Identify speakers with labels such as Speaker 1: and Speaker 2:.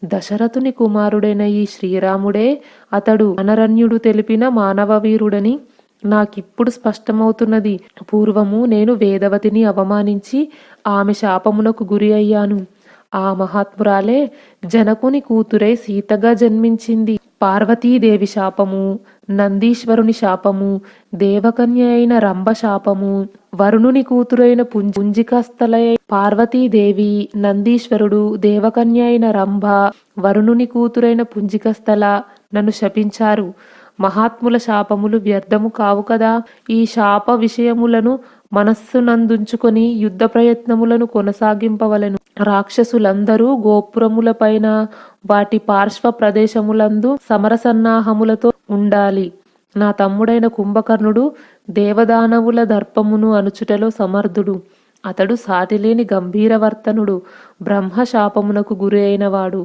Speaker 1: దశరథుని కుమారుడైన ఈ శ్రీరాముడే అతడు అనరణ్యుడు తెలిపిన మానవ వీరుడని నాకిప్పుడు స్పష్టమవుతున్నది. పూర్వము నేను వేదవతిని అవమానించి ఆమె శాపమునకు గురి అయ్యాను. ఆ మహాత్మురాలే జనకుని కూతురై సీతగా జన్మించింది. పార్వతీదేవి శాపము, నందీశ్వరుని శాపము, దేవకన్య అయిన రంభ శాపము, వరుణుని కూతురైన పుంజికస్థలై పార్వతీదేవి, నందీశ్వరుడు, దేవకన్య అయిన రంభ, వరుణుని కూతురైన పుంజికస్థల నన్ను శపించారు. మహాత్ముల శాపములు వ్యర్థము కావు కదా. ఈ శాప విషయములను మనస్సునందుంచుకొని యుద్ధ ప్రయత్నములను కొనసాగింపవలెను. రాక్షసులందరూ గోపురములపైన వాటి పార్శ్వ ప్రదేశములందు సమరసన్నాహములతో ఉండాలి. నా తమ్ముడైన కుంభకర్ణుడు దేవదానవుల దర్పమును అణుచుటలో సమర్థుడు. అతడు సాటిలేని గంభీరవర్తనుడు. బ్రహ్మశాపమునకు గురి అయినవాడు.